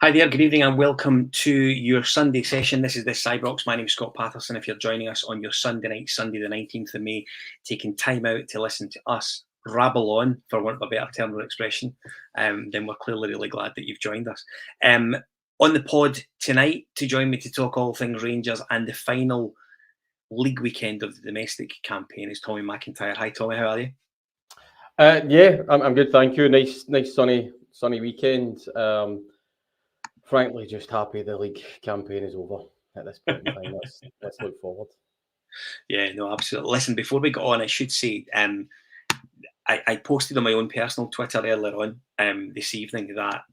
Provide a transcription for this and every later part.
Hi there, good evening and welcome to your Sunday session. This is Ibrox. My name's Scott Patterson. If you're joining us on your Sunday night, Sunday the 19th of May, taking time out to listen to us rabble on, for want of a better term or expression, then we're clearly really glad that you've joined us. On the pod tonight, to join me to talk all things Rangers and the final league weekend of the domestic campaign is Tommy McIntyre. Hi Tommy, how are you? Yeah, I'm good, thank you. Nice sunny weekend. Frankly, just happy the league campaign is over at this point in time. Let's look forward. Yeah, no, absolutely. Listen, before we go on, I should say, I posted on my own personal Twitter earlier on this evening that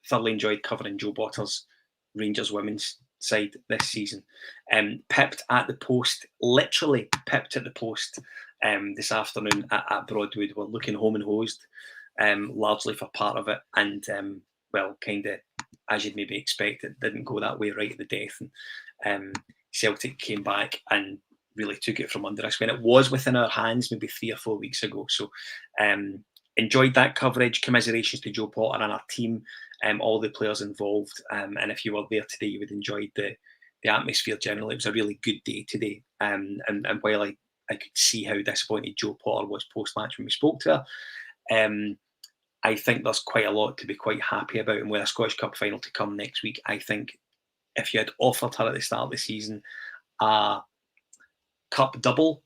thoroughly enjoyed covering Joe Botter's Rangers women's side this season. Pipped at the post, literally pipped at the post this afternoon at Broadwood. We're looking home and hosed, largely for part of it. And, well, kind of, as you'd maybe expect, it didn't go that way right at the death. And Celtic came back and really took it from under us when it was within our hands maybe 3 or 4 weeks ago. So enjoyed that coverage. Commiserations to Joe Potter and our team, all the players involved. And if you were there today, you would enjoy the atmosphere generally. It was a really good day today. And while I could see how disappointed Joe Potter was post-match when we spoke to her, I think there's quite a lot to be quite happy about. And with a Scottish Cup final to come next week, I think if you had offered her at the start of the season a cup double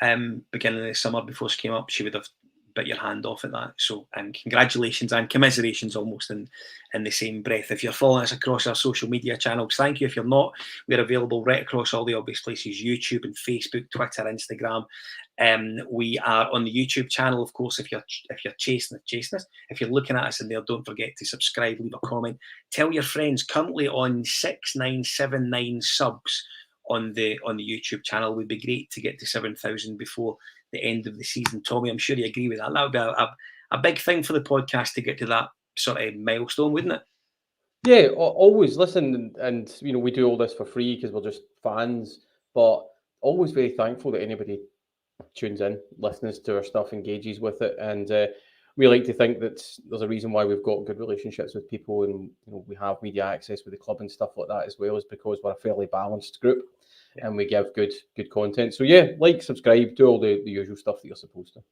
beginning of the summer before she came up, she would have bit your hand off at that. So congratulations and commiserations almost in the same breath. If you're following us across our social media channels, thank you. If you're not, we're available right across all the obvious places: YouTube and Facebook, Twitter, Instagram. We are on the YouTube channel, of course. If you're chasing us, if you're looking at us in there, don't forget to subscribe, leave a comment, tell your friends. Currently on 6979 subs on the YouTube channel. It would be great to get to 7,000 before the end of the season. Tommy, I'm sure you agree with that. That would be a big thing for the podcast to get to that sort of milestone, wouldn't it? Yeah, always listen, and we do all this for free because we're just fans, but always very thankful that anybody tunes in, listens to our stuff, engages with it, and we like to think that there's a reason why we've got good relationships with people, and we have media access with the club and stuff like that as well, is because we're a fairly balanced group. Yeah. And we give good content. So yeah, like, subscribe, do all the usual stuff that you're supposed to.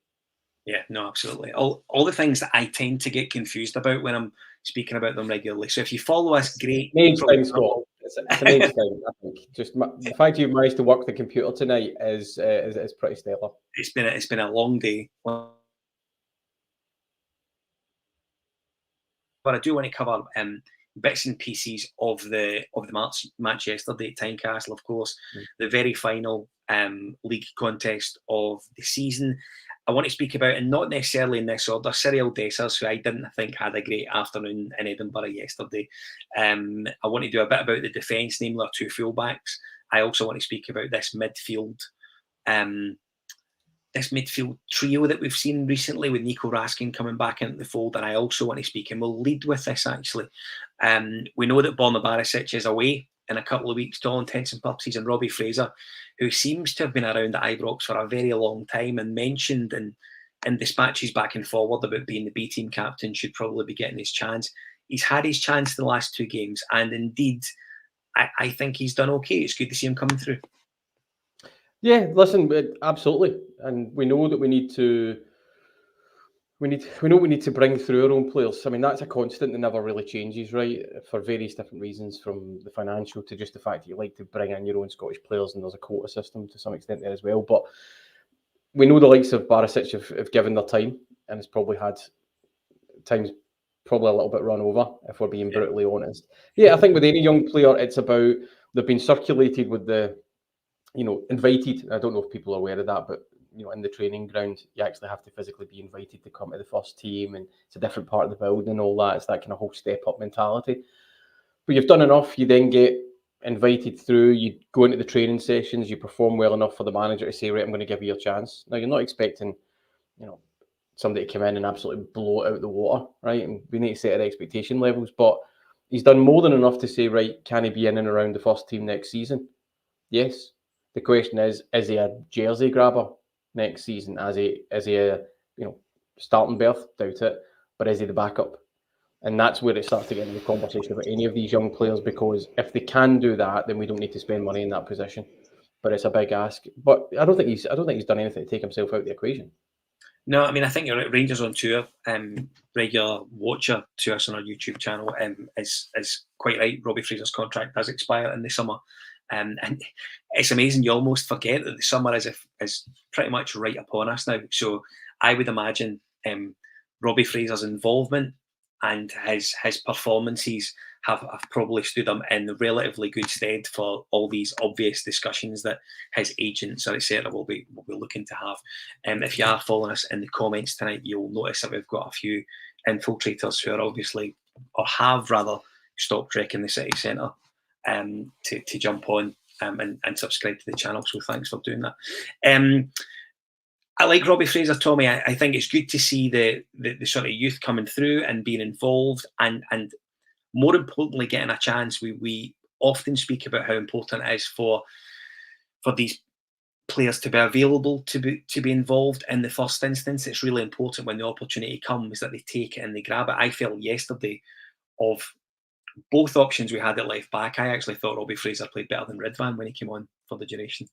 Yeah, no, absolutely. All the things that I tend to get confused about when I'm speaking about them regularly. So if you follow us, great. Main thing, Scott. It's the main thing, I think. Just the fact you've managed to work the computer tonight is pretty stellar. It's been a long day. But I do want to cover bits and pieces of the match yesterday at Tynecastle, of course, the very final league contest of the season. I want to speak about, and not necessarily in this order, Cyril Dessers, who I didn't think had a great afternoon in Edinburgh yesterday. I want to do a bit about the defence, namely our two fullbacks. I also want to speak about this midfield trio that we've seen recently with Nico Raskin coming back into the fold, and I also want to speak, and we'll lead with this actually. We know that Borna Barisic is away in a couple of weeks to all intents and purposes, and Robbie Fraser, who seems to have been around at Ibrox for a very long time and mentioned in dispatches back and forward about being the B team captain, should probably be getting his chance. He's had his chance the last 2 games, and indeed, I think he's done okay. It's good to see him coming through. Yeah, listen, absolutely, and we know that we need to bring through our own players. I mean, that's a constant that never really changes, right? For various different reasons, from the financial to just the fact that you like to bring in your own Scottish players, and there's a quota system to some extent there as well. But we know the likes of Barisic have given their time, and has probably had times probably a little bit run over, if we're being brutally honest. Yeah, I think with any young player, it's about, they've been circulated with the, invited. I don't know if people are aware of that, but in the training ground, you actually have to physically be invited to come to the first team, and it's a different part of the building and all that. It's that kind of whole step up mentality. But you've done enough, you then get invited through, you go into the training sessions, you perform well enough for the manager to say, right, I'm going to give you your chance. Now, you're not expecting, somebody to come in and absolutely blow it out the water, right? And we need to set our expectation levels, but he's done more than enough to say, right, can he be in and around the first team next season? Yes. The question is he a jersey grabber next season? Is he a starting berth? Doubt it. But is he the backup? And that's where it starts to get into the conversation about any of these young players, because if they can do that, then we don't need to spend money in that position. But it's a big ask. But I don't think he's done anything to take himself out of the equation. No, I mean, I think you're right. Rangers on Tour, regular watcher to us on our YouTube channel, is quite right. Robbie Fraser's contract does expire in the summer. And it's amazing. You almost forget that the summer is pretty much right upon us now. So I would imagine Robbie Fraser's involvement and his performances have probably stood him in relatively good stead for all these obvious discussions that his agents or etc. will be looking to have. If you are following us in the comments tonight, you'll notice that we've got a few infiltrators who are obviously, or have rather, stopped wrecking the city centre to jump on and subscribe to the channel. So thanks for doing that. I like Robbie Fraser, Tommy. I think it's good to see the sort of youth coming through and being involved, and more importantly, getting a chance. We often speak about how important it is for these players to be available to be involved in the first instance. It's really important when the opportunity comes that they take it and they grab it. I felt yesterday of both options we had at left back. I actually thought Robbie Fraser played better than Ridvan when he came on for the duration.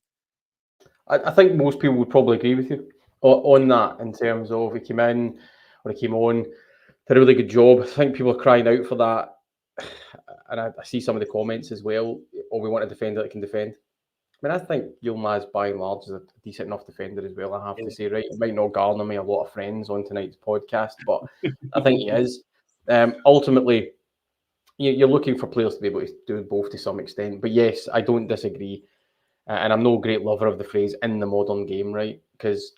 I think most people would probably agree with you on that, in terms of he came in or he came on, did a really good job. I think people are crying out for that. And I see some of the comments as well. Oh, we want a defender that can defend. I mean, I think Yilmaz, by and large, is a decent enough defender as well, I have to say, right? It might not garner me a lot of friends on tonight's podcast, but I think he is. Ultimately, you're looking for players to be able to do both to some extent. But yes, I don't disagree. And I'm no great lover of the phrase "in the modern game," right? Because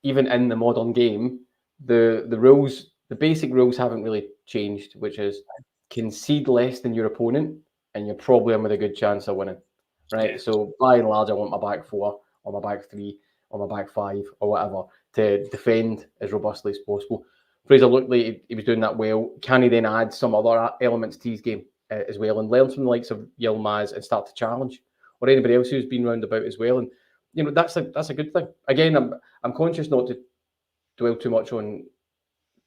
even in the modern game, the rules, the basic rules haven't really changed, which is concede less than your opponent, and you're probably in with a good chance of winning, right? Yeah. So by and large, I want my back four or my back three or my back five or whatever to defend as robustly as possible. Fraser looked like he was doing that well. Can he then add some other elements to his game as well, and learn from the likes of Yilmaz and start to challenge, or anybody else who's been round about as well? And you know, that's a good thing. Again, I'm conscious not to dwell too much on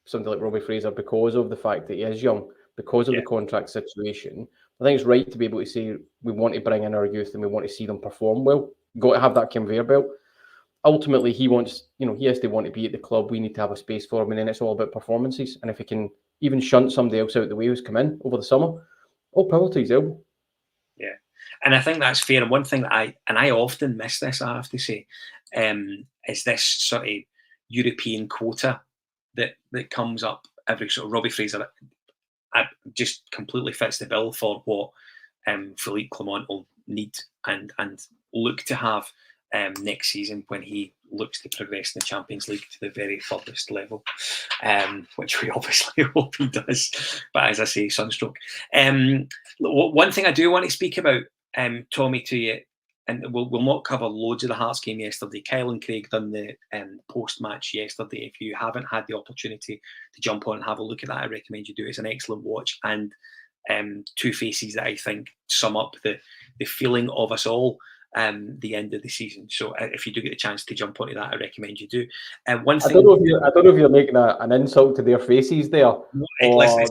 somebody like Robbie Fraser because of the fact that he is young, because of the contract situation. I think it's right to be able to say we want to bring in our youth and we want to see them perform well. You've got to have that conveyor belt. Ultimately, he wants, he has to want to be at the club. We need to have a space for him, and then it's all about performances. And if he can even shunt somebody else out the way who's come in over the summer, all power to his elbow. Yeah, and I think that's fair. And one thing that I often miss this, I have to say, is this sort of European quota that comes up every sort of Robbie Fraser. Just completely fits the bill for what Philippe Clement will need and look to have next season when he looks to progress in the Champions League to the very furthest level, which we obviously hope he does. But as I say, sunstroke. One thing I do want to speak about, Tommy, to you, and we'll not cover loads of the Hearts game yesterday. Kyle and Craig done the post-match yesterday. If you haven't had the opportunity to jump on and have a look at that, I recommend you do. It's an excellent watch, and two faces that I think sum up the feeling of us all the end of the season. So if you do get the chance to jump onto that, I recommend you do. One thing, I don't know if you're making an insult to their faces there. Listen,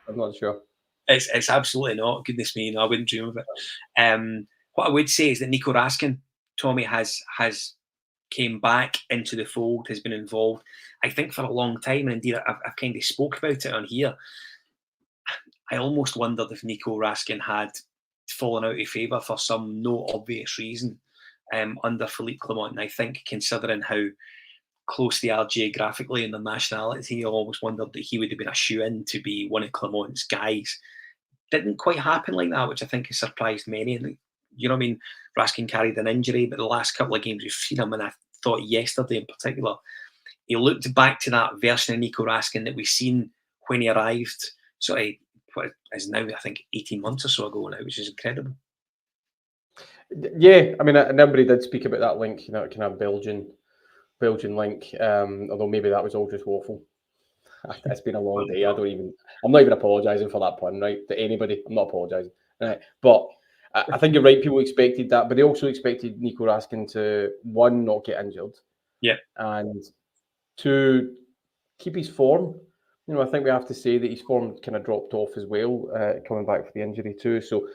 I'm not sure. It's absolutely not. Goodness me, no, I wouldn't dream of it. What I would say is that Nico Raskin, Tommy, has came back into the fold, has been involved, I think, for a long time. And indeed, I've kind of spoke about it on here. I almost wondered if Nico Raskin had fallen out of favour for some no obvious reason under Philippe Clement. And I think, considering how close they are geographically and their nationality, I almost wondered that he would have been a shoe-in to be one of Clement's guys. Didn't quite happen like that, which I think has surprised many. And you know what I mean? Raskin carried an injury, but the last couple of games we've seen him, and I thought yesterday in particular, he looked back to that version of Nico Raskin that we've seen when he arrived, sort of what is now, I think, 18 months or so ago now, which is incredible. Yeah, I mean, nobody did speak about that link, kind of Belgian link, although maybe that was all just waffle. It's been a long day. I'm not even apologising for that pun, right? To anybody, I'm not apologising. Right? But I think you're right. People expected that, but they also expected Nico Raskin to, one, not get injured, yeah, and two, keep his form. I think we have to say that his form kind of dropped off as well, coming back for the injury too. So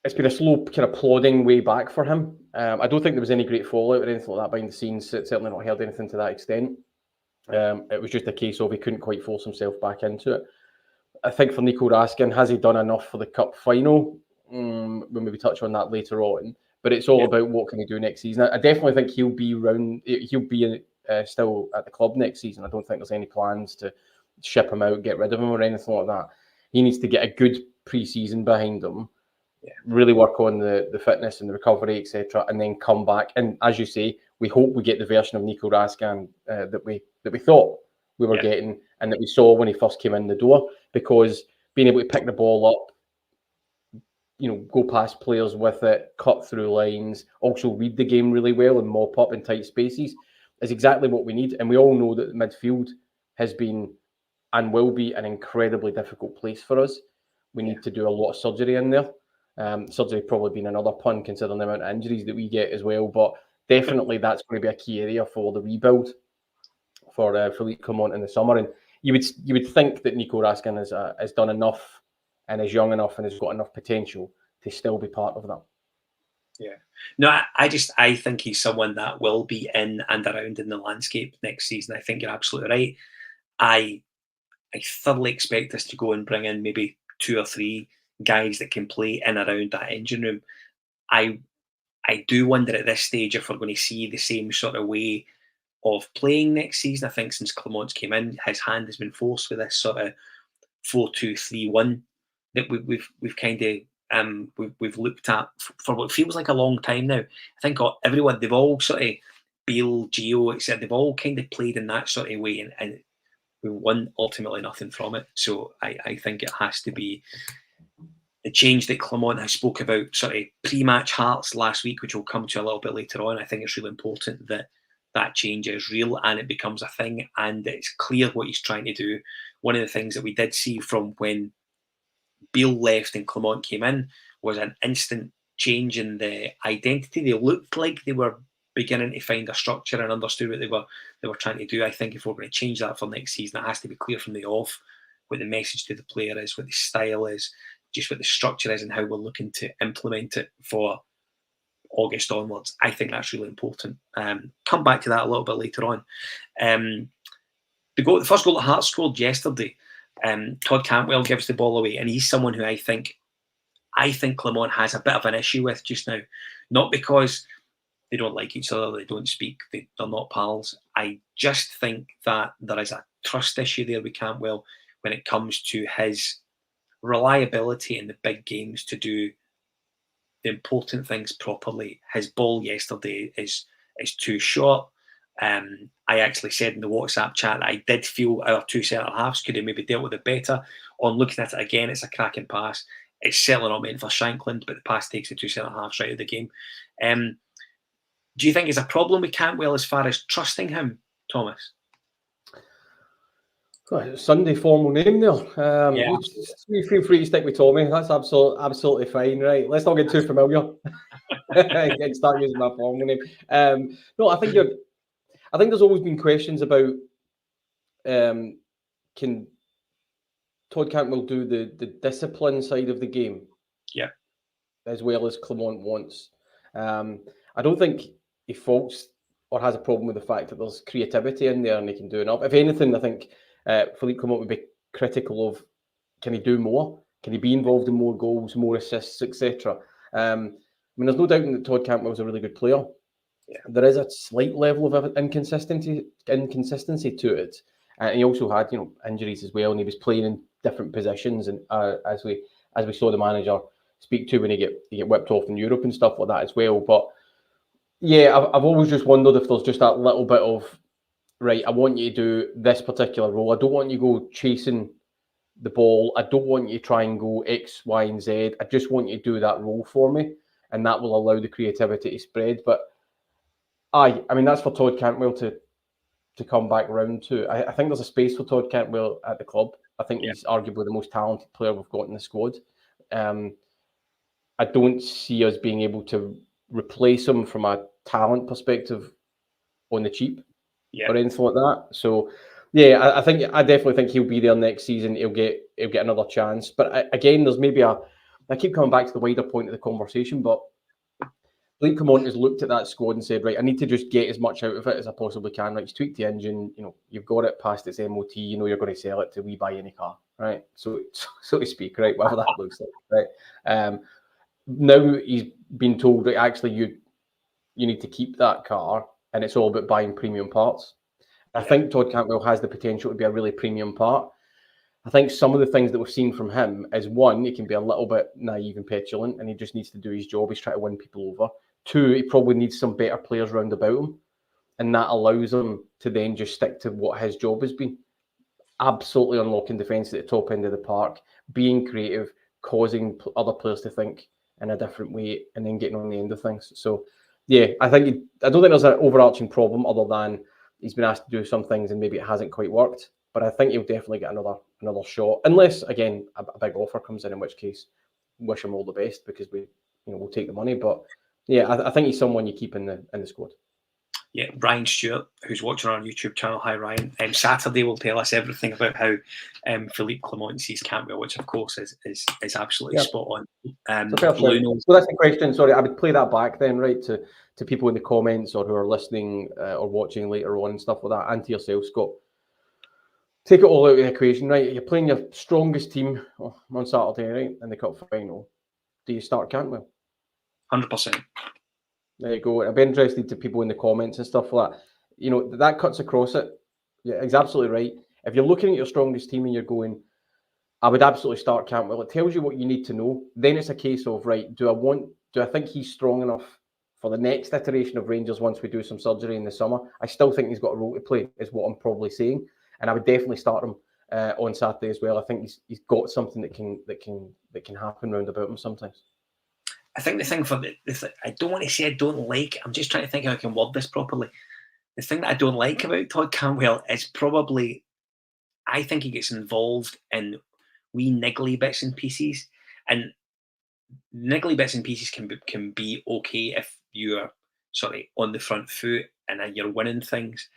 it's been a slow kind of plodding way back for him. I don't think there was any great fallout or anything like that behind the scenes. Certainly not heard anything to that extent. It was just a case of he couldn't quite force himself back into it. I think for Nico Raskin, has he done enough for the cup final? We'll maybe touch on that later on. But it's all about what can he do next season. I definitely think he'll be still at the club next season. I don't think there's any plans to ship him out, get rid of him or anything like that. He needs to get a good pre-season behind him, really work on the fitness and the recovery, etc., and then come back. And as you say, we hope we get the version of Nico Raskin that we thought we were getting and that we saw when he first came in the door, because being able to pick the ball up, go past players with it, cut through lines, also read the game really well and mop up in tight spaces is exactly what we need. And we all know that the midfield has been and will be an incredibly difficult place for us. We need to do a lot of surgery in there. Surgery probably being another pun considering the amount of injuries that we get as well, but definitely that's going to be a key area for the rebuild for Philippe Clement in the summer. And you would think that Nico Raskin has done enough and is young enough and has got enough potential to still be part of that. Yeah. No, I think he's someone that will be in and around in the landscape next season. I think you're absolutely right. I thoroughly expect us to go and bring in maybe 2 or 3 guys that can play in around that engine room. I do wonder at this stage if we're going to see the same sort of way of playing next season. I think since Clement's came in, his hand has been forced with this sort of 4-2-3-1 that we've kind of we've looked at for what feels like a long time now. I think everyone, they've all sort of, Beale, Gio, etc., they've all kind of played in that sort of way, and we won ultimately nothing from it. So I think it has to be the change that Clement has spoke about sort of pre-match Hearts last week, which we'll come to a little bit later on. I think it's really important that that change is real and it becomes a thing and it's clear what he's trying to do. One of the things that we did see from when Beale left and Clement came in was an instant change in the identity. They looked like they were beginning to find a structure and understood what they were trying to do. I think if we're going to change that for next season, it has to be clear from the off what the message to the player is, what the style is, just what the structure is and how we're looking to implement it for August onwards. I think that's really important. Come back to that a little bit later on. The first goal that Hearts scored yesterday, Todd Cantwell gives the ball away, and he's someone who I think Clement has a bit of an issue with just now. Not because they don't like each other, they don't speak, they're not pals. I just think that there is a trust issue there with Cantwell when it comes to his reliability in the big games to do the important things properly. His ball yesterday is too short. I actually said in the WhatsApp chat that I did feel our 2 centre halves could have maybe dealt with it better. On looking at it again, it's a cracking pass. It's certainly not meant for Shankland, but the pass takes the 2 centre halves right out of the game. Do you think there's a problem with Cantwell as far as trusting him, Thomas? Sunday formal name there. Feel free to stick with Tommy. That's absolutely fine, right? Let's not get too familiar. Start using my formal name. No, I think there's always been questions about can Todd Cantwell do the discipline side of the game, as well as Clement wants. I don't think he faults or has a problem with the fact that there's creativity in there and he can do enough. If anything, I think Philippe Clement would be critical of, can he do more? Can he be involved in more goals, more assists, etc.? I mean, there's no doubt that Todd Cantwell's a really good player. There is a slight level of inconsistency to it, and he also had injuries as well, and he was playing in different positions. And as we saw the manager speak to when he get whipped off in Europe and stuff like that as well. But yeah, I've always just wondered if there's just that little bit of, right, I want you to do this particular role. I don't want you to go chasing the ball. I don't want you to try and go X, Y, and Z. I just want you to do that role for me, and that will allow the creativity to spread. But I mean, that's for Todd Cantwell to come back around to. I think there's a space for Todd Cantwell at the club. I think he's arguably the most talented player we've got in the squad. I don't see us being able to replace him from a talent perspective on the cheap or anything like that. So Yeah, I definitely think he'll be there next season. He'll get another chance. But again, there's maybe I keep coming back to the wider point of the conversation, but Philippe Clement has looked at that squad and said, right, I need to just get as much out of it as I possibly can. Like, tweak the engine, you've got it past its MOT, you're going to sell it to We Buy Any Car, right? So to speak, right? Whatever that looks like, right? Now he's been told that actually you need to keep that car, and it's all about buying premium parts. I think Todd Cantwell has the potential to be a really premium part. I think some of the things that we've seen from him is, one, he can be a little bit naive and petulant, and he just needs to do his job. He's trying to win people over. Two, he probably needs some better players round about him, and that allows him to then just stick to what his job has been. Absolutely unlocking defence at the top end of the park, being creative, causing other players to think in a different way, and then getting on the end of things. So, yeah, I don't think there's an overarching problem other than he's been asked to do some things and maybe it hasn't quite worked. But I think he'll definitely get another shot, unless again a big offer comes in which case, wish him all the best because we'll take the money. But yeah, I think he's someone you keep in the squad. Yeah, Ryan Stewart, who's watching our YouTube channel. Hi, Ryan. Saturday will tell us everything about how Philippe Clement sees Cantwell, which of course is absolutely spot on. So that's the question. Sorry, I would play that back then, right, to people in the comments or who are listening or watching later on and stuff like that, and to yourself, Scott. Take it all out of the equation, right? You're playing your strongest team on Saturday, right, in the cup final. Do you start Cantwell? 100%. There you go. I'd be interested to people in the comments and stuff like that. That cuts across it. Yeah, it's absolutely right. If you're looking at your strongest team and you're going, I would absolutely start Cantwell. It tells you what you need to know. Then it's a case of, right, do I think he's strong enough for the next iteration of Rangers once we do some surgery in the summer? I still think he's got a role to play, is what I'm probably saying. And I would definitely start him on Saturday as well. I think he's got something that can happen round about him sometimes. I think the thing I don't want to say I don't like. I'm just trying to think how I can word this properly. The thing that I don't like about Todd Cantwell is probably, I think he gets involved in wee niggly bits and pieces, and niggly bits and pieces can be okay if you're on the front foot and you're winning things.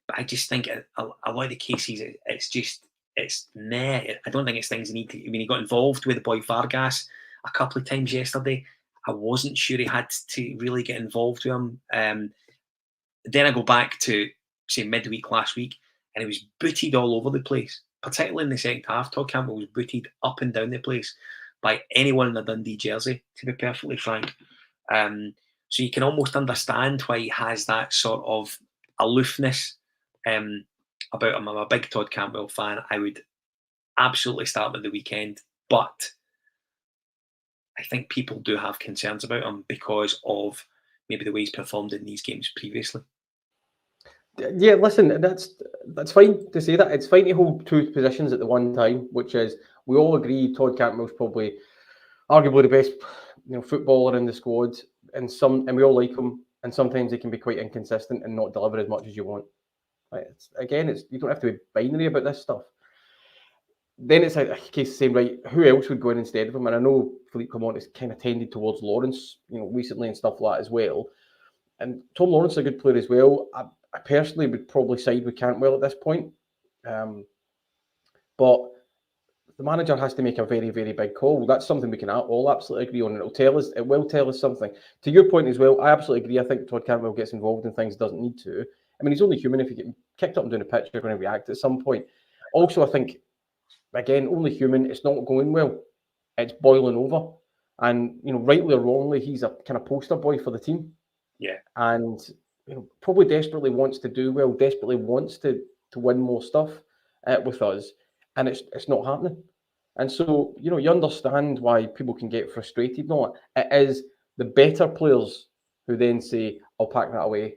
But I just think a lot of the cases, it's nah. I don't think it's things you need to. When he got involved with the boy Vargas a couple of times yesterday, I wasn't sure he had to really get involved with him. Then I go back to, say, midweek last week, and he was booted all over the place, particularly in the second half. Todd Cantwell was booted up and down the place by anyone in a Dundee jersey, to be perfectly frank. So you can almost understand why he has that sort of aloofness about him. I'm a big Todd Cantwell fan. I would absolutely start with the weekend, but I think people do have concerns about him because of maybe the way he's performed in these games previously. Yeah, listen, that's fine to say that. It's fine to hold two positions at the one time, which is, we all agree Todd Cantwell's probably arguably the best footballer in the squad, and we all like him, and sometimes he can be quite inconsistent and not deliver as much as you want. Right? You don't have to be binary about this stuff. Then it's a case of saying, right, who else would go in instead of him? And I know Philippe Clement has kind of tended towards Lawrence, recently and stuff like that as well. And Tom Lawrence is a good player as well. I personally would probably side with Cantwell at this point. But the manager has to make a very, very big call. That's something we can all absolutely agree on. It will tell us something. To your point as well, I absolutely agree. I think Todd Cantwell gets involved in things he doesn't need to. I mean, he's only human. If you get kicked up and down the pitch, you're going to react at some point. Also, I think, again, only human. It's not going well. It's boiling over. And, rightly or wrongly, he's a kind of poster boy for the team. Yeah. And, probably desperately wants to do well, desperately wants to win more stuff with us. And it's not happening. And so, you understand why people can get frustrated. No, it is the better players who then say, I'll pack that away,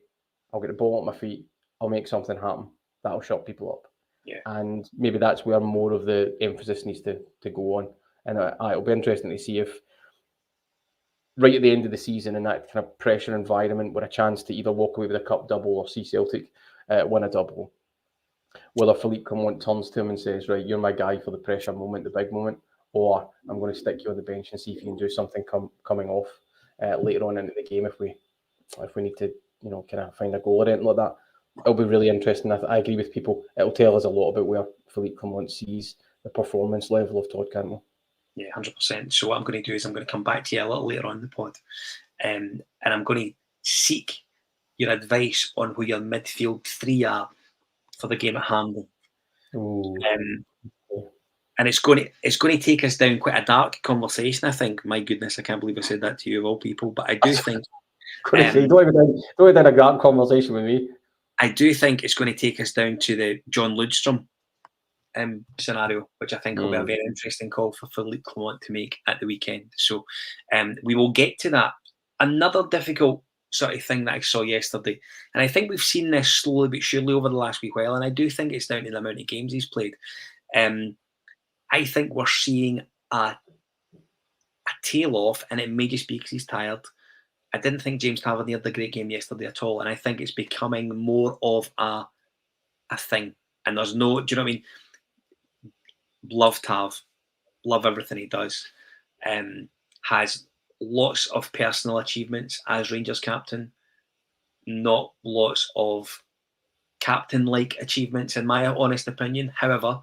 I'll get the ball at my feet, I'll make something happen. That'll shut people up. Yeah. And maybe that's where more of the emphasis needs to go on. And it'll be interesting to see if right at the end of the season, in that kind of pressure environment, with a chance to either walk away with a cup double or see Celtic win a double, whether Philippe Clement turns to him and says, right, you're my guy for the pressure moment, the big moment, or I'm going to stick you on the bench and see if you can do something coming off later on into the game if we need to, kind of find a goal or anything like that. it'll be really interesting. I agree with people. It'll tell us a lot about where Philippe Clement sees the performance level of Todd Cantwell. Yeah, 100%. So what I'm going to do is I'm going to come back to you a little later on in the pod, and I'm going to seek your advice on who your midfield three are for the game at hand. And it's going to take us down quite a dark conversation, I think. My goodness, I can't believe I said that to you of all people, but I do think don't even have a dark conversation with me. I do think it's going to take us down to the John Ludstrom scenario, which I think will be a very interesting call for Philippe Clement to make at the weekend. So we will get to that. Another difficult sort of thing that I saw yesterday, and I think we've seen this slowly but surely over the last week while, and I do think it's down to the amount of games he's played. I think we're seeing a tail off, and it may just be because he's tired. I didn't think James Tavernier had a great game yesterday at all, and I think it's becoming more of a thing. And there's no, do you know what I mean? Love Tav, love everything he does. Has lots of personal achievements as Rangers captain, not lots of captain-like achievements, in my honest opinion. However,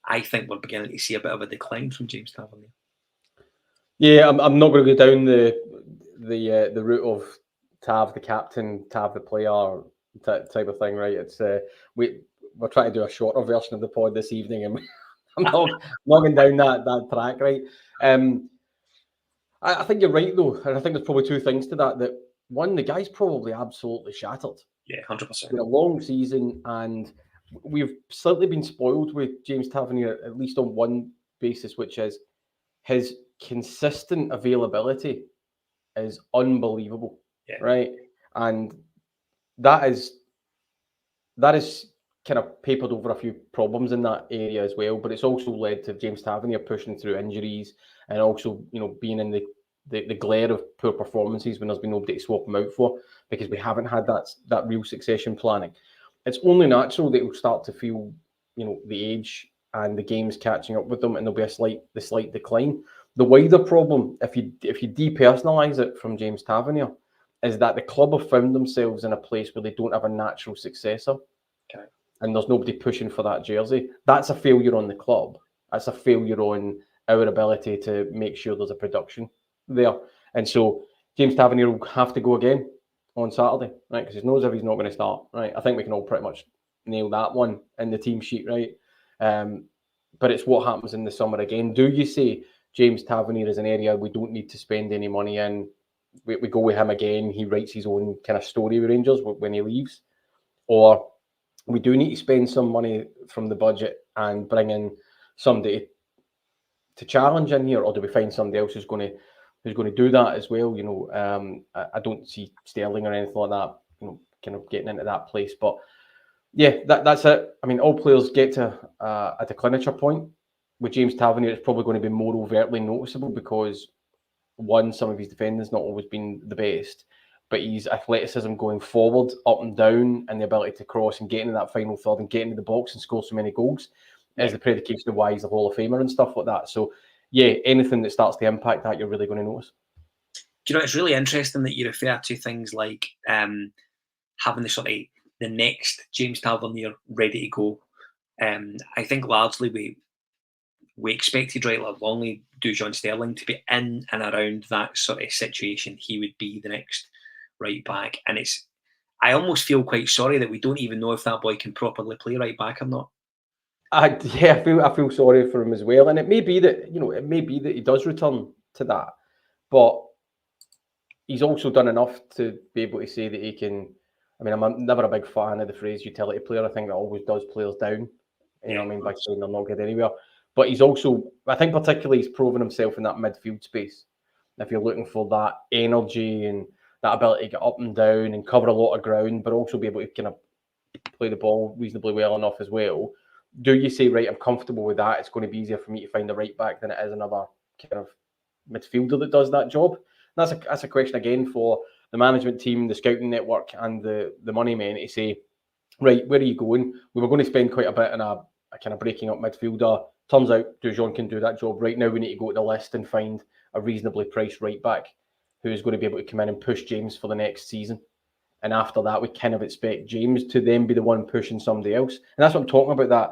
I think we're beginning to see a bit of a decline from James Tavernier. Yeah, I'm not going to go down the route of Tav the captain, Tav the player type of thing, right? It's we're trying to do a shorter version of the pod this evening, and I'm not going down that track, right? I think you're right though, and I think there's probably two things to that. That one, the guy's probably absolutely shattered. Yeah, 100%. It's been a long season, and we've slightly been spoiled with James Tavernier, at least on one basis, which is his consistent availability is unbelievable, right? And that is kind of papered over a few problems in that area as well. But it's also led to James Tavernier pushing through injuries and also, being in the glare of poor performances when there's been nobody to swap him out for, because we haven't had that real succession planning. It's only natural that he'll start to feel, the age and the game's catching up with them, and there'll be the slight decline. The wider problem, if you depersonalise it from James Tavernier, is that the club have found themselves in a place where they don't have a natural successor. Okay. And there's nobody pushing for that jersey. That's a failure on the club. That's a failure on our ability to make sure there's a production there. And so James Tavernier will have to go again on Saturday, right? Because he knows if he's not going to start, right? I think we can all pretty much nail that one in the team sheet, right? But it's what happens in the summer again. Do you say James Tavernier is an area we don't need to spend any money in? We go with him again. He writes his own kind of story with Rangers when he leaves. Or we do need to spend some money from the budget and bring in somebody to challenge in here, or do we find somebody else who's going to do that as well? I don't see Sterling or anything like that, kind of getting into that place. But yeah, that's it. I mean, all players get to a declinature point. With James Tavernier, it's probably going to be more overtly noticeable because, one, some of his defending's not always been the best, but his athleticism going forward, up and down, and the ability to cross and get into that final third and get into the box and score so many goals is the predication of why he's a Hall of Famer and stuff like that. So, yeah, anything that starts to impact that, you're really going to notice. Do you know, it's really interesting that you refer to things like having the next James Tavernier ready to go. I think largely we expected, right, like Longley, Dujon, Sterling to be in and around that sort of situation. He would be the next right back, and I almost feel quite sorry that we don't even know if that boy can properly play right back or not. I feel sorry for him as well, and it may be that he does return to that, but he's also done enough to be able to say that he can. I mean, I'm never a big fan of the phrase utility player. I think that always does players down. You know what I mean, by saying they're not good anywhere. But he's also, I think particularly, he's proven himself in that midfield space. If you're looking for that energy and that ability to get up and down and cover a lot of ground, but also be able to kind of play the ball reasonably well enough as well. Do you say, right, I'm comfortable with that, it's going to be easier for me to find the right back than it is another kind of midfielder that does that job? And that's a question again for the management team, the scouting network, and the money men to say, right, where are you going? We were going to spend quite a bit on a kind of breaking up midfielder. Turns out Dujon can do that job. Right now we need to go to the list and find a reasonably priced right back who is going to be able to come in and push James for the next season. And after that, we kind of expect James to then be the one pushing somebody else. And that's what I'm talking about, that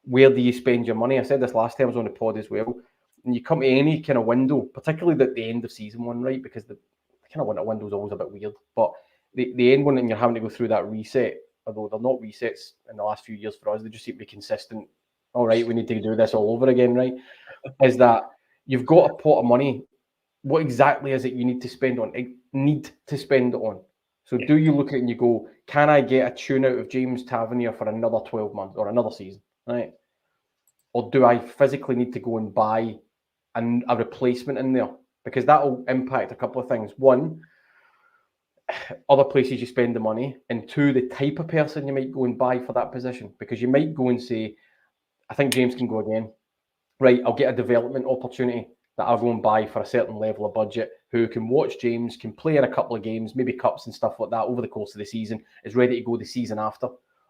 where do you spend your money? I said this last time I was on the pod as well. And you come to any kind of window, particularly at the end of season one, right? Because the kind of winter window is always a bit weird. But the end one, and you're having to go through that reset, although they're not resets in the last few years for us, they just seem to be consistent. All right, we need to do this all over again, right? Is that you've got a pot of money. What exactly is it you need to spend on? So do you look at it and you go, can I get a tune out of James Tavernier for another 12 months or another season, right? Or do I physically need to go and buy a replacement in there? Because that will impact a couple of things. One, other places you spend the money. And two, the type of person you might go and buy for that position. Because you might go and say, I think James can go again. Right, I'll get a development opportunity that I'll go and buy for a certain level of budget, who can watch James, can play in a couple of games, maybe cups and stuff like that over the course of the season, is ready to go the season after.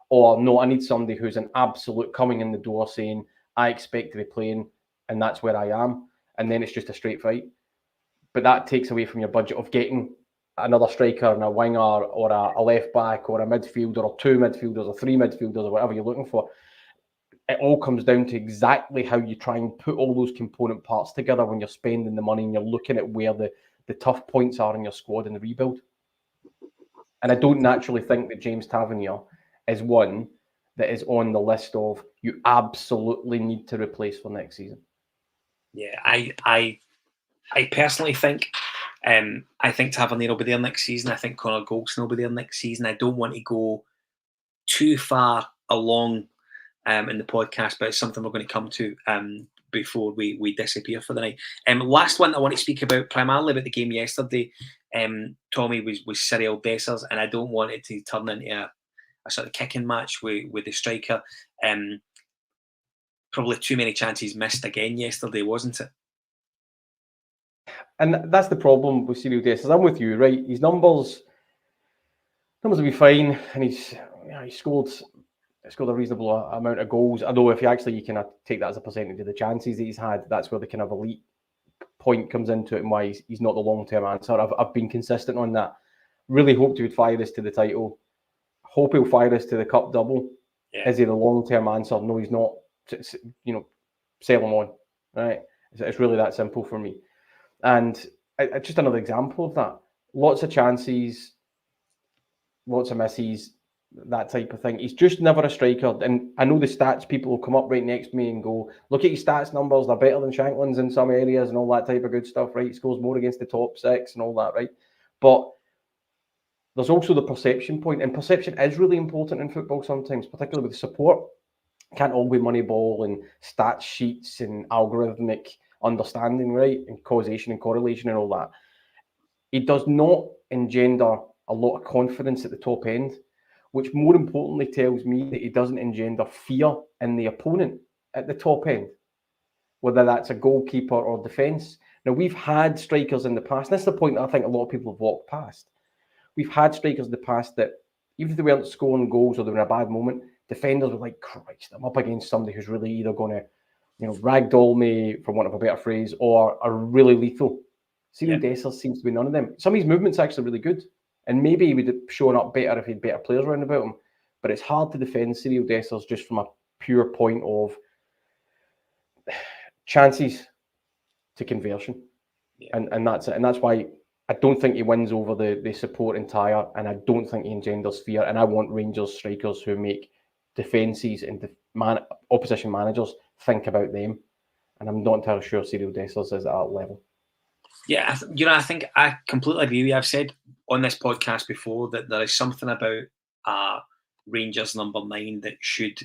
Or no, I need somebody who's an absolute coming in the door saying, I expect to be playing, and that's where I am. And then it's just a straight fight. But that takes away from your budget of getting another striker and a winger or a left back or a midfielder or two midfielders or three midfielders or whatever you're looking for. It all comes down to exactly how you try and put all those component parts together when you're spending the money and you're looking at where the tough points are in your squad in the rebuild. And I don't naturally think that James Tavernier is one that is on the list of you absolutely need to replace for next season. Yeah, I personally think Tavernier will be there next season. I think Connor Goldson will be there next season. I don't want to go too far along in the podcast, but it's something we're going to come to before we disappear for the night. Last one I want to speak about, primarily about the game yesterday, Tommy, was Cyril Dessers, and I don't want it to turn into a sort of kicking match with the striker. Probably too many chances missed again yesterday, wasn't it? And that's the problem with Cyril Dessers. I'm with you, right? His numbers will be fine, and he scored a reasonable amount of goals. Although if you kind of take that as a percentage of the chances that he's had, that's where the kind of elite point comes into it and why he's not the long-term answer. I've been consistent on that. Really hoped he would fire us to the title. Hope he'll fire us to the cup double. Yeah. Is he the long-term answer? No, he's not. Sell him on. Right? It's really that simple for me. And just another example of that. Lots of chances, lots of misses, that type of thing. He's just never a striker. And I know the stats people will come up right next to me and go, look at his stats numbers, they're better than Shanklin's in some areas and all that type of good stuff, right? He scores more against the top six and all that, right? But there's also the perception point, and perception is really important in football sometimes, particularly with support. Can't all be Moneyball and stat sheets and algorithmic understanding, right? And causation and correlation and all that. It does not engender a lot of confidence at the top end, which more importantly tells me that it doesn't engender fear in the opponent at the top end, whether that's a goalkeeper or defence. Now, we've had strikers in the past, and this is the point that I think a lot of people have walked past. We've had strikers in the past that, even if they weren't scoring goals or they were in a bad moment, defenders were like, Christ, I'm up against somebody who's really either going to, ragdoll me, for want of a better phrase, or are really lethal. Cyril Dessers seems to be none of them. Some of his movements are actually really good. And maybe he would have shown up better if he had better players around about him. But it's hard to defend Cyril Dessers just from a pure point of chances to conversion. Yeah. And that's it. And that's why I don't think he wins over the supporting tire, and I don't think he engenders fear. And I want Rangers strikers who make defences and opposition managers think about them. And I'm not entirely sure Cyril Dessers is at that level. Yeah, I think I completely agree with you. I've said on this podcast before that there is something about Rangers number 9 that should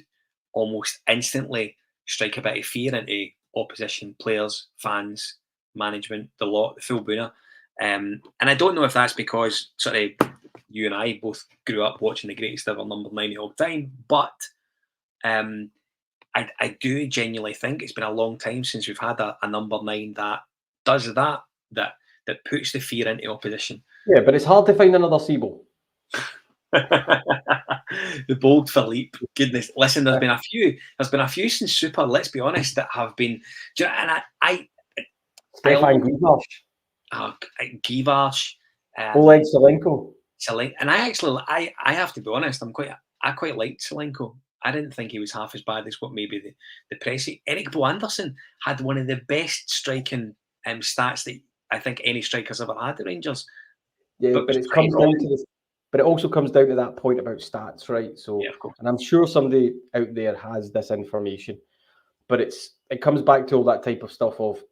almost instantly strike a bit of fear into opposition players, fans, management, the lot, the full boona. And I don't know if that's because sort of you and I both grew up watching the greatest ever number 9 all the time, but I do genuinely think it's been a long time since we've had a number 9 that does that puts the fear into opposition. Yeah, but it's hard to find another Seabold. The bold Philippe. Goodness, listen, there's been a few since Super, let's be honest, that have been. And Stefan Givash. Givash. Oleg Salenko. And I have to be honest, I quite liked Solenko. I didn't think he was half as bad as what maybe the press. Eric Bo Anderson had one of the best striking stats that I think any striker's ever had at Rangers. Yeah, but it comes down to this. But it also comes down to that point about stats, right? So, yeah, of course. And I'm sure somebody out there has this information, but it comes back to all that type of stuff of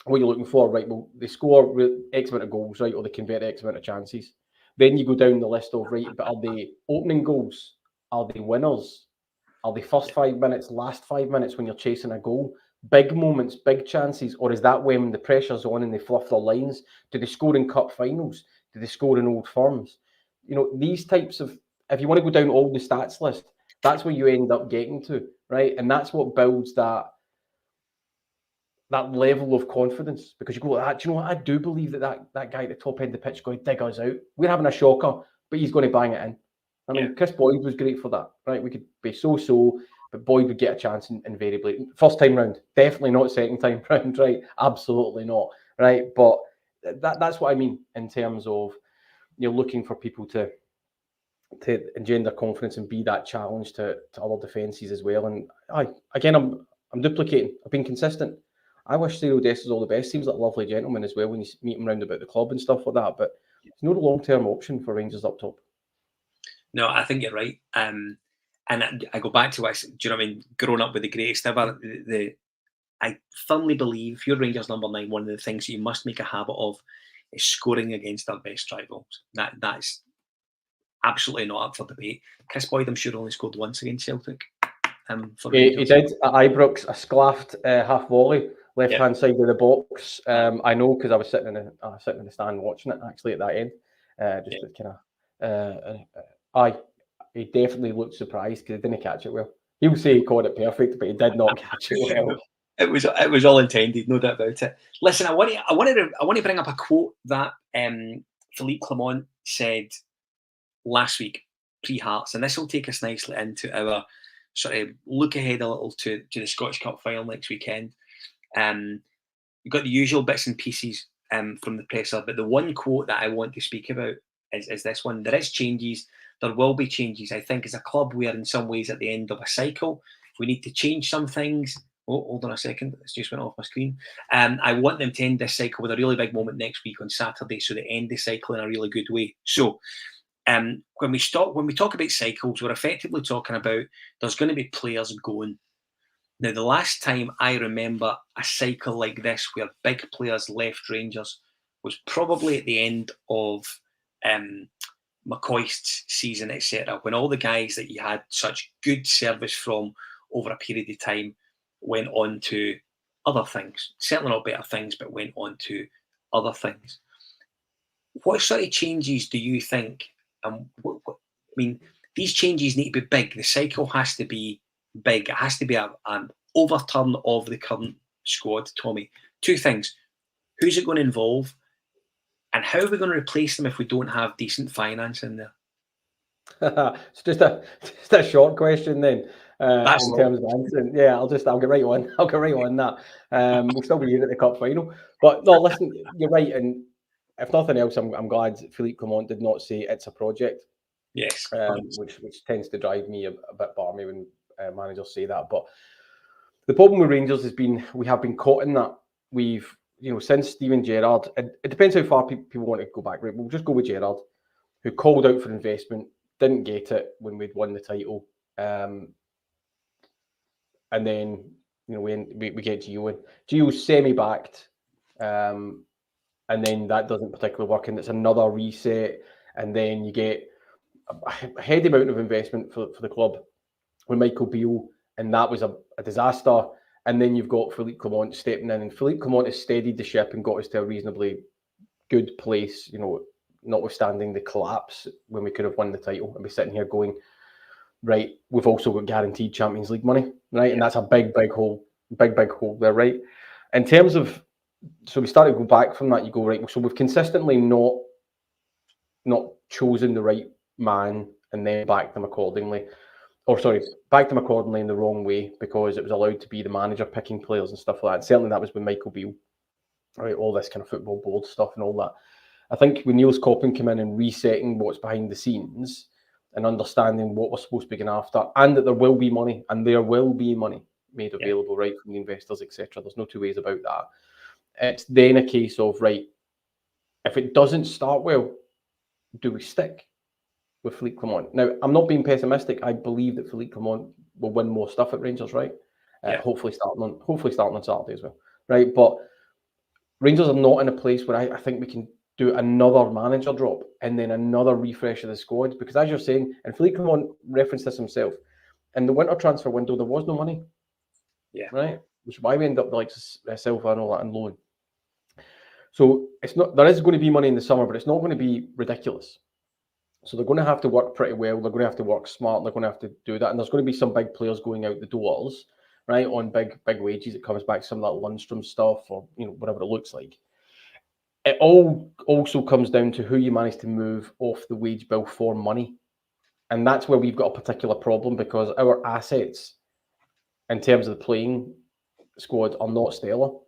what you're looking for, right? Well, they score X amount of goals, right, or they convert X amount of chances. Then you go down the list of, right, but are they opening goals? Are they winners? Are they first 5 minutes, last 5 minutes when you're chasing a goal? Big moments, big chances, or is that when the pressure's on and they fluff their lines? Do they score in cup finals? Do they score in old firms? You know, these types of, if you want to go down all the stats list, that's where you end up getting to, right? And that's what builds that level of confidence, because you go, do you know what? I do believe that guy at the top end of the pitch is going to dig us out. We're having a shocker, but he's going to bang it in. I mean, Chris Boyd was great for that, right? We could be so, but Boyd would get a chance invariably. First time round, definitely not second time round, right? Absolutely not, right? But that's what I mean in terms of you're looking for people to engender confidence and be that challenge to other defences as well. And I'm duplicating. I've been consistent. I wish Cyril Dessers all the best. Seems like a lovely gentleman as well when you meet him round about the club and stuff like that. But it's not a long-term option for Rangers up top. No, I think you're right. And I go back to what do you know what I mean? Growing up with the greatest ever, I firmly believe if you're Rangers number 9, one of the things you must make a habit of is scoring against our best rivals. That's absolutely not up for debate. Chris Boyd, I'm sure, only scored once against Celtic. He did at Ibrox, a sclaffed half volley, left-hand side of the box. I know because I was sitting in the stand watching it actually at that end. He definitely looked surprised because he didn't catch it well. He'll say he caught it perfect, but he did not catch it well. It was all intended, no doubt about it. Listen, I want to bring up a quote that Philippe Clement said last week pre-Hearts, and this will take us nicely into our sort of look ahead a little to the Scottish Cup final next weekend. You've got the usual bits and pieces from the presser, but the one quote that I want to speak about is this one. There is changes. There will be changes. I think as a club, we are in some ways at the end of a cycle. We need to change some things. Oh, hold on a second. It's just went off my screen. I want them to end this cycle with a really big moment next week on Saturday, so they end the cycle in a really good way. So when we talk about cycles, we're effectively talking about there's going to be players going. Now, the last time I remember a cycle like this where big players left Rangers was probably at the end of McCoist's season, etc., when all the guys that you had such good service from over a period of time went on to other things. Certainly not better things, but went on to other things. What sort of changes do you think? I mean, these changes need to be big. The cycle has to be big. It has to be an overturn of the current squad, Tommy. Two things. Who's it going to involve? And how are we going to replace them if we don't have decent finance in there? It's just a short question then. In terms of answering, yeah, I'll get right on. I'll get right on that. We'll still be here at the cup final, but no, listen, you're right, and if nothing else, I'm glad Philippe Clement did not say it's a project. Yes, which tends to drive me a bit barmy when managers say that. But the problem with Rangers has been we have been caught in that. We've since Steven Gerrard, it depends how far people want to go back. Right, we'll just go with Gerrard, who called out for investment, didn't get it when we'd won the title. And then we get Gio in. Gio's semi-backed, and then that doesn't particularly work, and it's another reset, and then you get a heady amount of investment for the club with Michael Beale, and that was a disaster. And then you've got Philippe Clement stepping in, and Philippe Clement has steadied the ship and got us to a reasonably good place, notwithstanding the collapse when we could have won the title and be sitting here going, right, we've also got guaranteed Champions League money, right? Yeah. And that's a big hole there, right? In terms of, so we started to go back from that, you go, right, so we've consistently not chosen the right man and then backed them accordingly. Backed them accordingly in the wrong way because it was allowed to be the manager picking players and stuff like that. And certainly that was with Michael Beale, right? All this kind of football board stuff and all that. I think when Niels Coppin came in and resetting what's behind the scenes and understanding what we're supposed to be going after, and that there will be money, and there will be money made available, right, from the investors, etc. There's no two ways about that. It's then a case of, right, if it doesn't start well, do we stick with Philippe Clement? Now, I'm not being pessimistic. I believe that Philippe Clement will win more stuff at Rangers, right? Hopefully starting on Saturday as well, right? But Rangers are not in a place where I think we can do another manager drop and then another refresh of the squad, because as you're saying, and Philippe Clement referenced this himself, in the winter transfer window there was no money, right? Which is why we end up like Silva and all that on loan. So it's not, there is going to be money in the summer, but it's not going to be ridiculous. So they're going to have to work pretty well. They're going to have to work smart. They're going to have to do that. And there's going to be some big players going out the doors, right, on big wages. It comes back to some of that Lundstrom stuff, or whatever it looks like. It all also comes down to who you manage to move off the wage bill for money. And that's where we've got a particular problem, because our assets in terms of the playing squad are not stellar.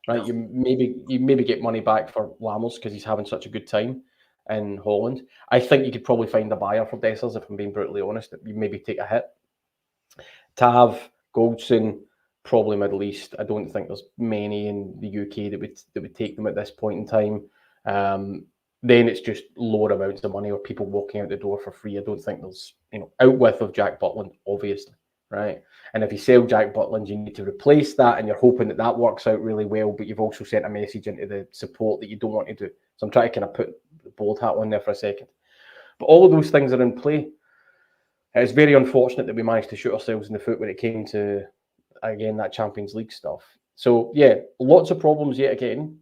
Right, you maybe get money back for Lammers because he's having such a good time in Holland. I think you could probably find a buyer for Dessers, if I'm being brutally honest. You maybe take a hit. Tav, Goldson, probably Middle East. I don't think there's many in the UK that would take them at this point in time. Then it's just lower amounts of money or people walking out the door for free. I don't think there's out with of Jack Butland, obviously. Right, and if you sell Jack Butland, you need to replace that, and you're hoping that works out really well. But you've also sent a message into the support that you don't want to do. So I'm trying to kind of put the bold hat on there for a second. But all of those things are in play. It's very unfortunate that we managed to shoot ourselves in the foot when it came to, again, that Champions League stuff. So yeah, lots of problems yet again.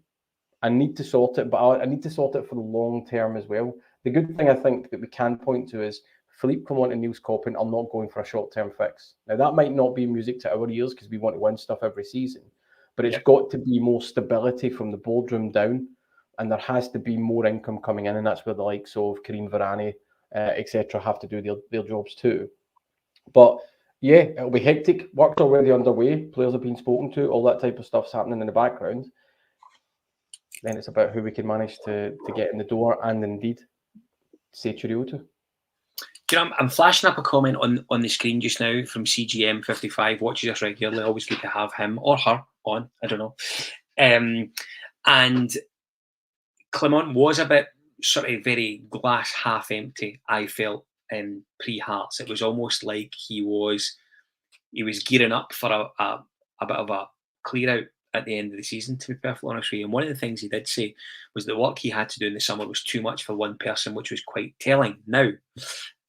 I need to sort it, but I need to sort it for the long term as well. The good thing I think that we can point to is Philippe Clement and Niels Coppin are not going for a short-term fix. Now, that might not be music to our ears because we want to win stuff every season, but it's got to be more stability from the boardroom down, and there has to be more income coming in, and that's where the likes of Karim Varane, etc., have to do their jobs too. But yeah, it'll be hectic. Work's already underway. Players have been spoken to. All that type of stuff's happening in the background. Then it's about who we can manage to get in the door and indeed say cheerio to. I'm flashing up a comment on the screen just now from CGM55, watches us regularly. Always good to have him or her on. I don't know. And Clement was a bit sort of very glass half empty, I felt, pre-Hearts. It was almost like he was gearing up for a bit of a clear out at the end of the season, to be perfectly honest with you. And one of the things he did say was the work he had to do in the summer was too much for one person, which was quite telling. Now,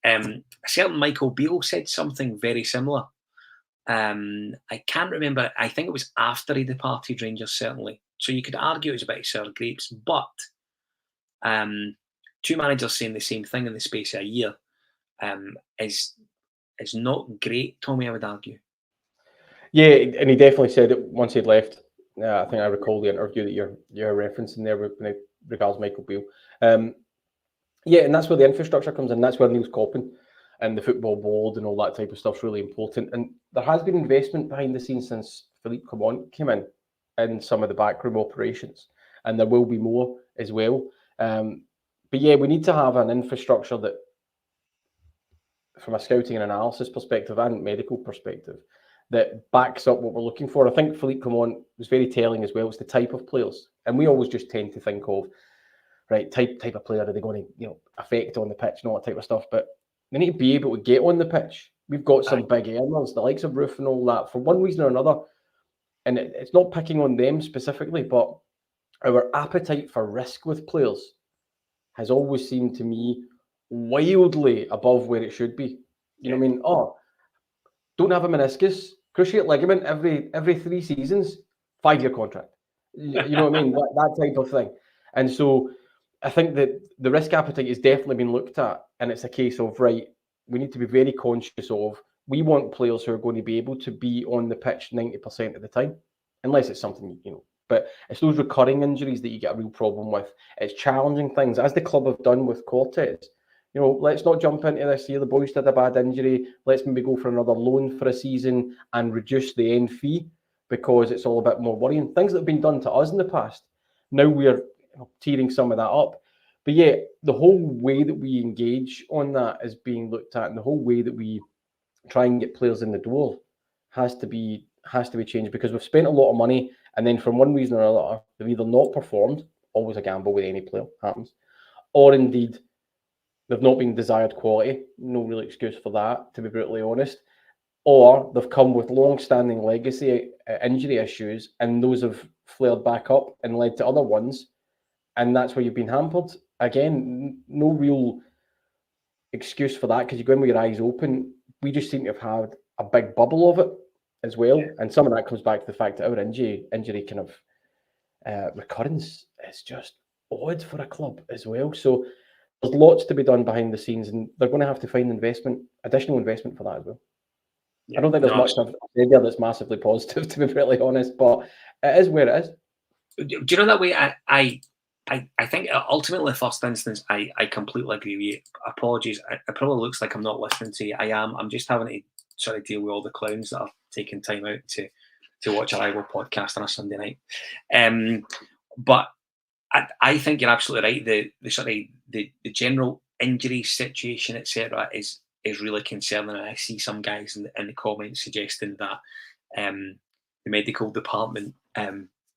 a certain Michael Beale said something very similar. I can't remember. I think it was after he departed Rangers, certainly. So you could argue it was a bit of sour grapes, but two managers saying the same thing in the space of a year is not great, Tommy, I would argue. Yeah, and he definitely said it once he'd left. I think I recall the interview that you're referencing there with regards Michael Beale. Yeah, and that's where the infrastructure comes in. That's where Niels Coppin and the football board and all that type of stuff is really important. And there has been investment behind the scenes since Philippe Clement came in some of the backroom operations, and there will be more as well. But yeah, we need to have an infrastructure that, from a scouting and analysis perspective and medical perspective, that backs up what we're looking for. I think Philippe Clement was very telling as well. It's the type of players, and we always just tend to think of, right, type of player are they going to affect on the pitch and all that type of stuff, but they need to be able to get on the pitch. We've got some big earners, the likes of Roof and all that, for one reason or another, and it's not picking on them specifically, but our appetite for risk with players has always seemed to me wildly above where it should be. You know what I mean? Oh, don't have a meniscus, cruciate ligament every 3 seasons, 5-year contract. You know what I mean? That type of thing. And so I think that the risk appetite has definitely been looked at, and it's a case of, right, we need to be very conscious of, we want players who are going to be able to be on the pitch 90% of the time, unless it's something, but it's those recurring injuries that you get a real problem with. It's challenging things, as the club have done with Cortez. Let's not jump into this year. The boys had a bad injury. Let's maybe go for another loan for a season and reduce the end fee because it's all a bit more worrying. Things that have been done to us in the past. Now we're tearing some of that up. But yeah, the whole way that we engage on that is being looked at, and the whole way that we try and get players in the door has to be changed, because we've spent a lot of money, and then from one reason or another, they've either not performed, always a gamble with any player, happens, or indeed they've not been desired quality. No real excuse for that, to be brutally honest. Or they've come with long-standing legacy injury issues, and those have flared back up and led to other ones, and that's where you've been hampered. Again, no real excuse for that, because you go in with your eyes open. We just seem to have had a big bubble of it as well, and some of that comes back to the fact that our injury kind of recurrence is just odd for a club as well. So there's lots to be done behind the scenes, and they're going to have to find additional investment for that as well. I don't think there's much I've said there that's massively positive, to be brutally honest, but it is where it is. Do you know that way? I think ultimately, first instance, I completely agree with you. Apologies. It probably looks like I'm not listening to you. I am. I'm just having to sort of deal with all the clowns that are taking time out to watch a rival podcast on a Sunday night. But I think you're absolutely right. The sort of the general injury situation, etc., is really concerning. And I see some guys in the comments suggesting that the medical department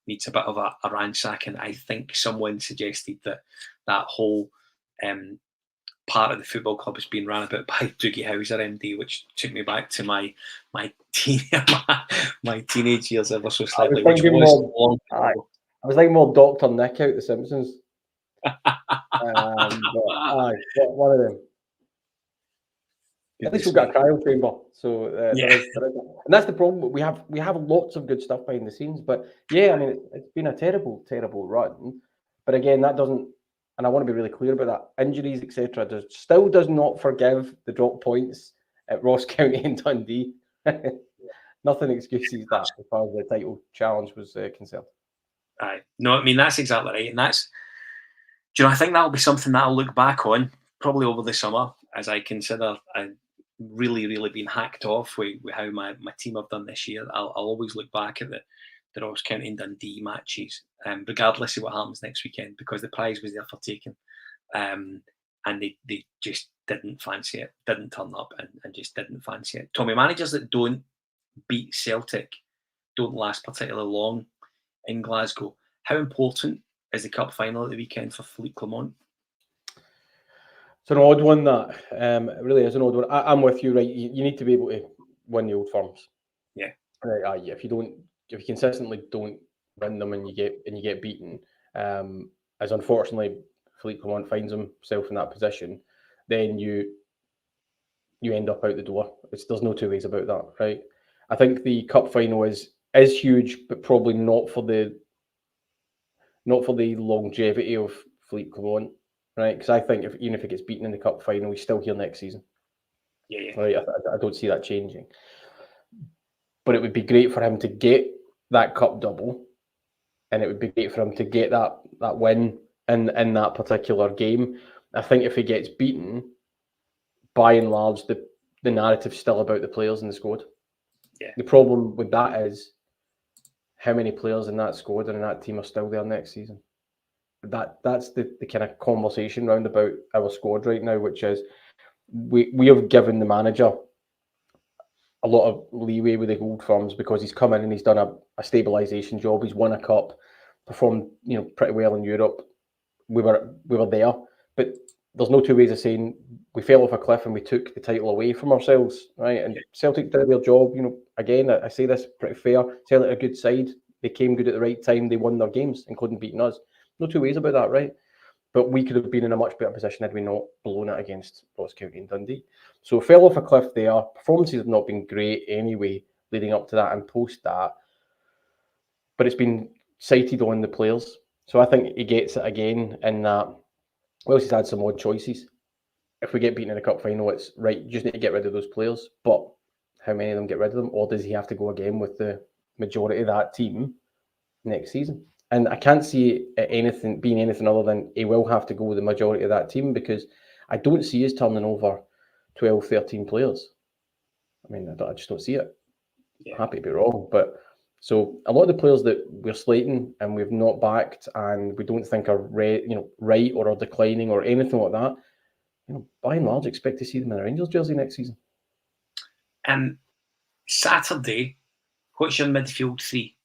needs a bit of a ransacking. I think someone suggested that whole part of the football club is being ran about by Doogie Howser MD, which took me back to my teenage years ever so slightly. I was thinking more Dr. Nick out The Simpsons. One of them. At least we've got a cryo chamber, so there is, and that's the problem. We have lots of good stuff behind the scenes, but yeah, I mean, it's been a terrible run. But again, that doesn't, and I want to be really clear about that. Injuries, etc., still does not forgive the drop points at Ross County and Dundee. Nothing excuses that as far as the title challenge was concerned. Aye, no, I mean that's exactly right, and that's. Do you know? I think that'll be something that I'll look back on probably over the summer as I consider. Really been hacked off with how my team have done this year. I'll always look back at the Ross County and Dundee matches, regardless of what happens next weekend, because the prize was there for taking, and they just didn't fancy it, didn't turn up, and just didn't fancy it. Tommy, managers that don't beat Celtic don't last particularly long in Glasgow. How important is the cup final at the weekend for Philippe Clement? It's an odd one, that it really is an odd one. I'm with you, right? You need to be able to win the Old Firms. Yeah. Right. If you consistently don't win them and you get beaten, as unfortunately Philippe Clement finds himself in that position, then you end up out the door. There's no two ways about that, right? I think the cup final is huge, but probably not for the longevity of Philippe Clement. Right, because I think even if he gets beaten in the cup final, he's still here next season. Yeah. Right, I don't see that changing. But it would be great for him to get that cup double, and it would be great for him to get that win in that particular game. I think if he gets beaten, by and large, the narrative's still about the players in the squad. Yeah. The problem with that is how many players in that squad and in that team are still there next season. That's the kind of conversation round about our squad right now, which is we have given the manager a lot of leeway with the Old Firms because he's come in and he's done a stabilisation job. He's won a cup, performed pretty well in Europe. We were there, but there's no two ways of saying we fell off a cliff and we took the title away from ourselves, right? And Celtic did their job. Again, I say this pretty fair. Celtic are a good side. They came good at the right time. They won their games, including beating us. No two ways about that, right? But we could have been in a much better position had we not blown it against Ross County and Dundee. So fell off a cliff there. Performances have not been great anyway, leading up to that and post that. But it's been cited on the players. So I think he gets it again in that, well, he's had some odd choices. If we get beaten in the cup final, it's right, you just need to get rid of those players. But how many of them get rid of them? Or does he have to go again with the majority of that team next season? And I can't see it being anything other than he will have to go with the majority of that team, because I don't see us turning over 12, 13 players. I mean, I just don't see it. Yeah. I'm happy to be wrong, but So a lot of the players that we're slating and we've not backed and we don't think are right or are declining or anything like that, by and large, expect to see them in a Rangers jersey next season. Saturday, what's your midfield three?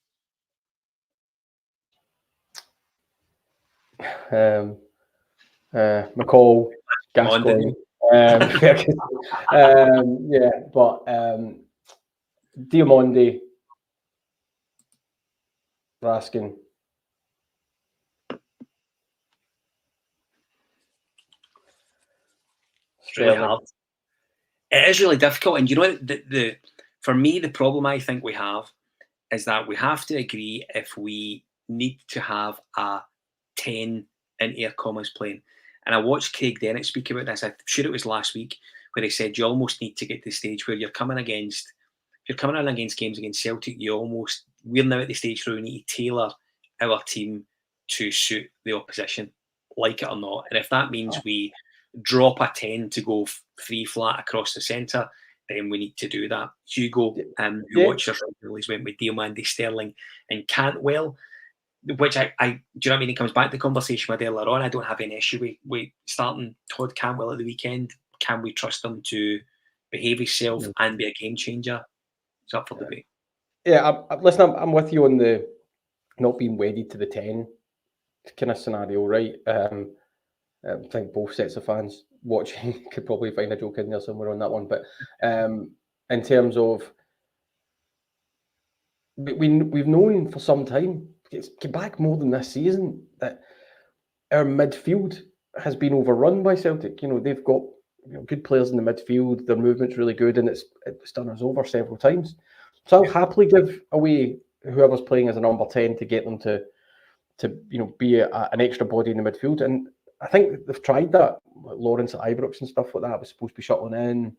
McCall, Gascoigne, but Diomande, Raskin. It's really hard. It is really difficult, and the for me the problem I think we have is that we have to agree if we need to have a 10 in air commas playing. And I watched Craig Dennett speak about this. I'm sure it was last week, where he said you almost need to get to the stage where you're coming in against games against Celtic. We're now at the stage where we need to tailor our team to suit the opposition, like it or not. And if that means we drop a 10 to go free flat across the centre, then we need to do that. Hugo, who watched your release, went with Diomande, Sterling, and Cantwell, which I do you know what I mean? It comes back to the conversation with earlier on. I don't have any issue with starting Todd Cantwell at the weekend. Can we trust him to behave himself and be a game changer? It's up for debate. Yeah, listen, I'm with you on the not being wedded to the 10 kind of scenario, right? I think both sets of fans watching could probably find a joke in there somewhere on that one. But in terms of, we've known for some time, it's back more than this season, that our midfield has been overrun by Celtic. They've got good players in the midfield. Their movement's really good, and it's done us over several times. So I'll happily give away whoever's playing as a number 10 to get them to be an extra body in the midfield. And I think they've tried that. Lawrence at Ibrox and stuff like that was supposed to be shuttling in,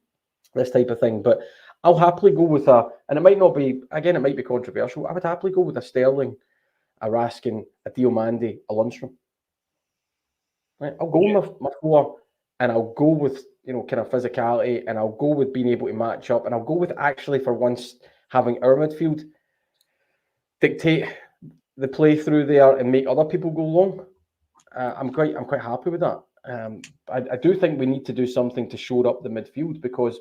this type of thing. But I'll happily go with and it might not be, again, it might be controversial. I would happily go with a Sterling, a Raskin, a Diomande, a Lundstrom. Right? I'll go with my 4, and I'll go with kind of physicality, and I'll go with being able to match up, and I'll go with actually for once having our midfield dictate the play through there and make other people go long. I'm quite happy with that. I do think we need to do something to shore up the midfield, because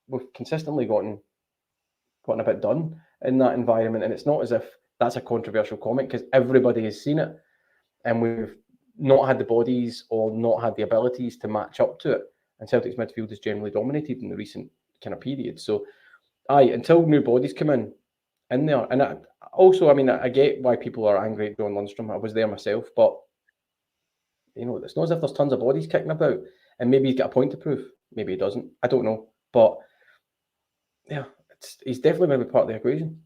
we've consistently gotten a bit done in that environment, and it's not as if that's a controversial comment, because everybody has seen it, and we've not had the bodies or not had the abilities to match up to it. And Celtic's midfield is generally dominated in the recent kind of period. So, until new bodies come in there, and I get why people are angry at John Lundstrom. I was there myself, but it's not as if there's tons of bodies kicking about, and maybe he's got a point to prove. Maybe he doesn't. I don't know, but yeah, he's definitely going to be part of the equation.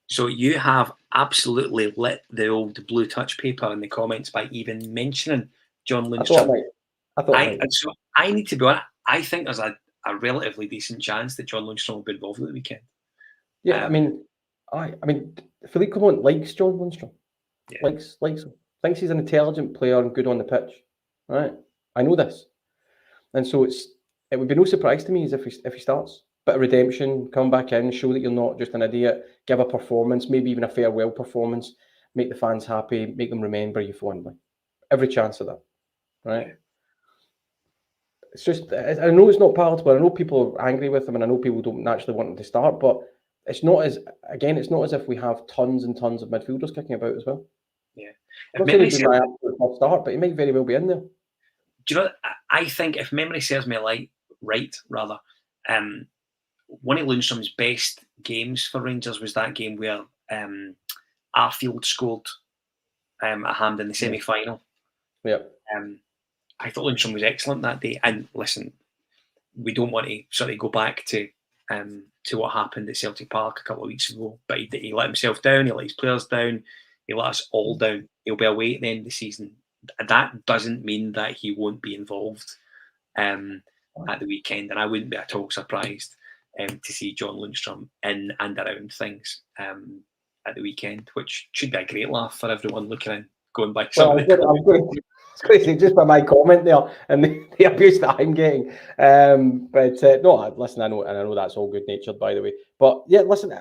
So you have absolutely lit the old blue touch paper in the comments by even mentioning John Lundstrom. So I need to be honest. I think there's a relatively decent chance that John Lundstrom will be involved at the weekend. Yeah, Philippe Clement likes John Lundstrom. Yeah. Likes him. Thinks he's an intelligent player and good on the pitch. Right? I know this, and so it would be no surprise to me as if he starts. Bit of redemption, come back in, show that you're not just an idiot, give a performance, maybe even a farewell performance, make the fans happy, make them remember you fondly. Every chance of that, right? It's just, I know it's not palatable, I know people are angry with him, and I know people don't naturally want him to start, but it's not as if we have tons and tons of midfielders kicking about as well. Yeah. Not saying he'd be my absolute start, but he might very well be in there. Do you know, I think if memory serves me right, one of Lundstrom's best games for Rangers was that game where Arfield scored at Hampden in the semi-final. Yeah. I thought Lundstrom was excellent that day. And listen, we don't want to sort of go back to what happened at Celtic Park a couple of weeks ago, but he let himself down, he let his players down, he let us all down. He'll be away at the end of the season. That doesn't mean that he won't be involved at the weekend, and I wouldn't be at all surprised to see John Lundstrom in and around things at the weekend, which should be a great laugh for everyone looking in, going by some of the just by my comment there and the abuse that I'm getting. No, listen, I know that's all good natured, by the way. But yeah, listen,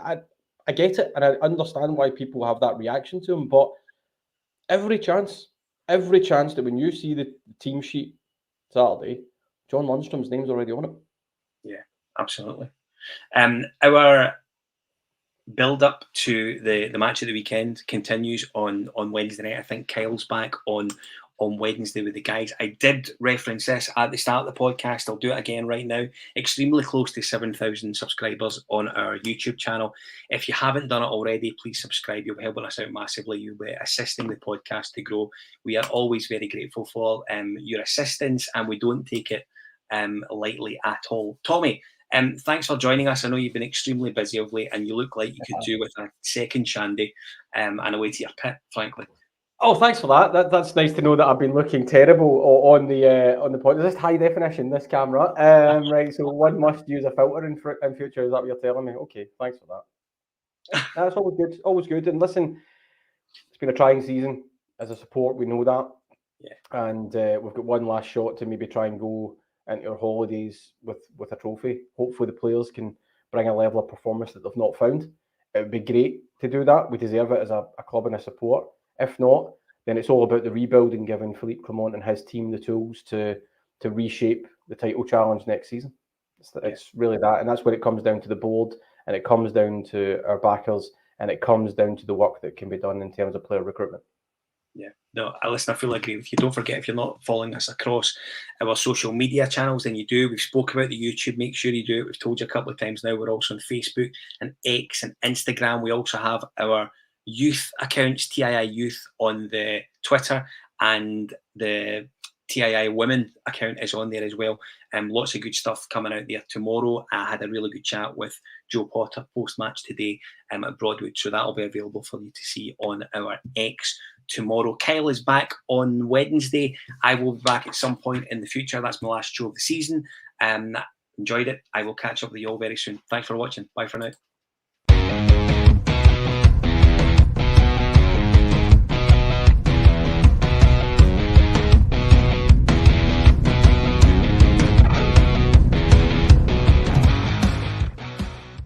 I get it, and I understand why people have that reaction to him. But every chance that when you see the team sheet Saturday, John Lundstrom's name's already on it. Yeah, absolutely. Our build up to the match of the weekend continues on Wednesday night. I think Kyle's back on Wednesday with the guys. I did reference this at the start of the podcast. I'll do it again right now. Extremely close to 7,000 subscribers on our YouTube channel. If you haven't done it already, please subscribe. You'll be helping us out massively. You'll be assisting the podcast to grow. We are always very grateful for your assistance, and we don't take it lightly at all. Tommy, thanks for joining us. I know you've been extremely busy of late, and you look like you could do with a second shandy and away to your pit, frankly. Oh, thanks for that. That's nice to know that I've been looking terrible on the podcast. This high definition, this camera, right? So one must use a filter in future. Is that what you're telling me? Okay, thanks for that. That's always good. Always good. And listen, it's been a trying season as a support. We know that. Yeah. And we've got one last shot to maybe try and go into our holidays with a trophy. Hopefully, the players can bring a level of performance that they've not found. It would be great to do that. We deserve it as a club and a support. If not, then it's all about the rebuilding, giving Philippe Clement and his team the tools to reshape the title challenge next season. It's really that, and that's where it comes down to the board, and it comes down to our backers, and it comes down to the work that can be done in terms of player recruitment. Yeah, no, listen, I fully agree with you. Don't forget, if you're not following us across our social media channels, then you do. We've spoke about the YouTube. Make sure you do it. We've told you a couple of times now. We're also on Facebook and X and Instagram. We also have our youth accounts, TII Youth on the Twitter, and the TII Women account is on there as well. Lots of good stuff coming out there tomorrow. I had a really good chat with Joe Potter post-match today at Broadwood, so that'll be available for you to see on our X tomorrow. Kyle is back on Wednesday. I will be back at some point in the future. That's my last show of the season. Enjoyed it. I will catch up with you all very soon. Thanks for watching. Bye for now.